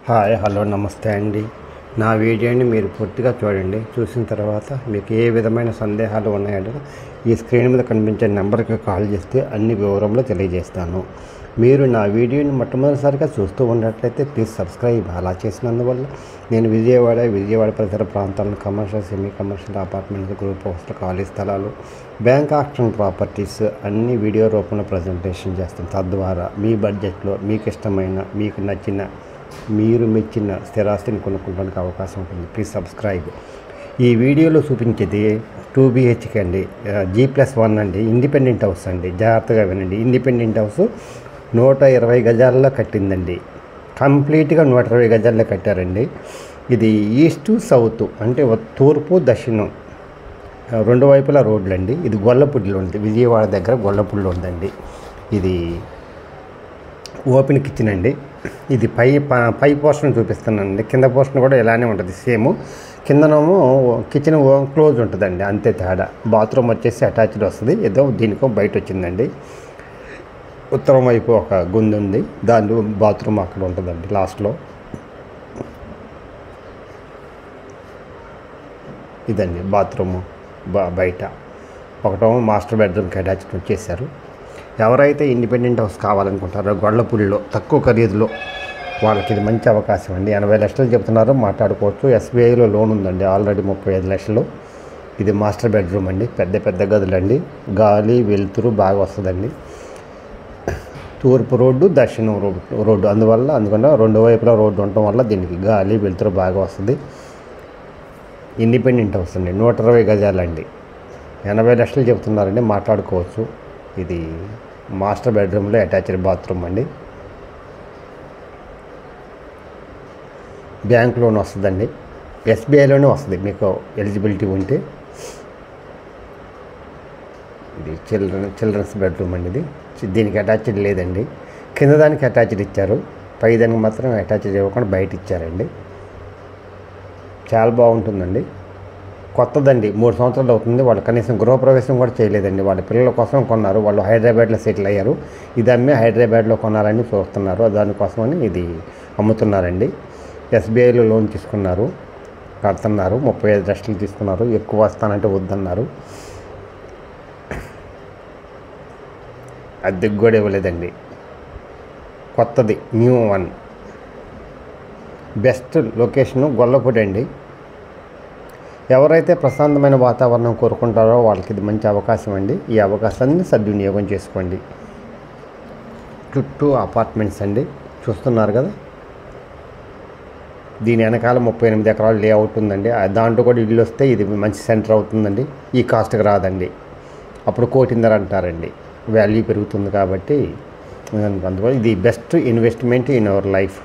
Hi hello నమస్తే అండి. నా వీడియోని మీరు పూర్తిగా చూడండి. చూసిన తర్వాత మీకు ఏ విధమైన సందేహాలు ఉన్నాయంటే ఈ స్క్రీన్ మీద కనిపించే నెంబర్కి కాల్ చేస్తే అన్ని వివరంలో తెలియజేస్తాను. మీరు నా వీడియోని మొట్టమొదటిసారిగా చూస్తూ ఉన్నట్లయితే ప్లీజ్ సబ్స్క్రైబ్. అలా చేసినందువల్ల నేను విజయవాడ పరిసర ప్రాంతాలను commercial, semi commercial, apartments, group హౌస్లు, ఖాళీ స్థలాలు, బ్యాంక్ ఆక్షన్ ప్రాపర్టీస్ అన్ని వీడియో రూపంలో ప్రజెంటేషన్ చేస్తాను. తద్వారా మీ బడ్జెట్లో మీకు ఇష్టమైన, మీకు నచ్చిన, మీరు మెచ్చిన స్థిరాస్తిని కొనుక్కోవడానికి అవకాశం ఉంటుంది. Please subscribe. ఈ వీడియోలో చూపించేది 2 BHK అండి, G+1 అండి, ఇండిపెండెంట్ హౌస్ అండి. జాగ్రత్తగా వినండి. ఇండిపెండెంట్ హౌస్ 120 గజాల్లో కట్టిందండి. కంప్లీట్గా 120 గజాల్లో కట్టారండి. ఇది ఈస్ట్ సౌత్ అంటే తూర్పు దక్షిణం రెండు వైపులా రోడ్లు అండి. ఇది గొల్లపూడిలో ఉంది, విజయవాడ దగ్గర గొల్లపూడిలో ఉందండి. ఇది ఓపెన్ కిచెన్ అండి. ఇది పై పోర్షన్ చూపిస్తున్నానండి. కింద పోర్షన్ కూడా ఇలానే ఉంటుంది, సేమ్. కిందనేమో కిచెన్ క్లోజ్ ఉంటుందండి, అంతే తేడా. బాత్రూమ్ వచ్చేసి అటాచ్డ్ వస్తుంది, ఏదో దీనికో బయట వచ్చిందండి. ఉత్తరం వైపు ఒక గుంది ఉంది, దాని బాత్రూమ్ అక్కడ ఉంటుందండి లాస్ట్లో. ఇదండి బాత్రూము బయట. ఒకటేమో మాస్టర్ బెడ్రూమ్కి అటాచ్డ్ వచ్చేసారు. ఎవరైతే ఇండిపెండెంట్ హౌస్ కావాలనుకుంటారో గొల్లపూడిలో తక్కువ ఖరీదులో, వాళ్ళకి ఇది మంచి అవకాశం అండి. 80 లక్షలు చెప్తున్నారు, మాట్లాడుకోవచ్చు. SBIలో లోన్ ఉందండి ఆల్రెడీ 35 లక్షలు. ఇది మాస్టర్ బెడ్రూమ్ అండి. పెద్ద గదులండి. గాలి వెలుతురు బాగా వస్తుందండి. తూర్పు రోడ్డు, దక్షిణం రోడ్డు, అందుకని రెండు వైపులా రోడ్డు ఉండటం వల్ల దీనికి గాలి వెలుతురు బాగా వస్తుంది. ఇండిపెండెంట్ హౌస్ అండి, 120 గజాలండి. 80 లక్షలు చెప్తున్నారండి, మాట్లాడుకోవచ్చు. ఇది మాస్టర్ బెడ్రూమ్లో అటాచ్డ్ బాత్రూమ్ అండి. బ్యాంక్ లోన్ వస్తుందండి, SBIలోనే వస్తుంది మీకు ఎలిజిబిలిటీ ఉంటే. ఇది చిల్డ్రన్స్ బెడ్రూమ్ అండి. ఇది దీనికి అటాచ్డ్ లేదండి. కింద దానికి అటాచ్డ్ ఇచ్చారు, పై దానికి మాత్రం అటాచ్డ్ ఇవ్వకుండా బయట ఇచ్చారండి. చాలా బాగుంటుందండి. కొత్తదండి, 3 సంవత్సరాలు అవుతుంది. వాళ్ళు కనీసం గృహప్రవేశం కూడా చేయలేదండి. వాళ్ళ పిల్లల కోసం కొన్నారు. వాళ్ళు హైదరాబాద్లో సెటిల్ అయ్యారు. ఇది అమ్మి హైదరాబాద్లో కొనాలని చూస్తున్నారు. దానికోసమని ఇది అమ్ముతున్నారండి. SBIలో లోన్ తీసుకున్నారు, కడుతున్నారు. 35 లక్షలు తీసుకున్నారు. ఎక్కువ వస్తానంటే వద్దన్నారు. అద్దెకు కూడా ఇవ్వలేదండి. కొత్తది, new one. Best location Gollapudi అండి. ఎవరైతే ప్రశాంతమైన వాతావరణం కోరుకుంటారో వాళ్ళకి ఇది మంచి అవకాశం అండి. ఈ అవకాశాన్ని సద్వినియోగం చేసుకోండి. చుట్టూ అపార్ట్మెంట్స్ అండి, చూస్తున్నారు కదా. దీని వెనకాల 38 ఎకరాలు లేఅవుట్ ఉందండి. దాంట్లో కూడా ఇల్లు వస్తే ఇది మంచి సెంటర్ అవుతుందండి. ఈ కాస్ట్కి రాదండి. అప్పుడు కోటిన్నర అంటారండి, వాల్యూ పెరుగుతుంది. కాబట్టి అందువల్ల ఇది best investment in our life.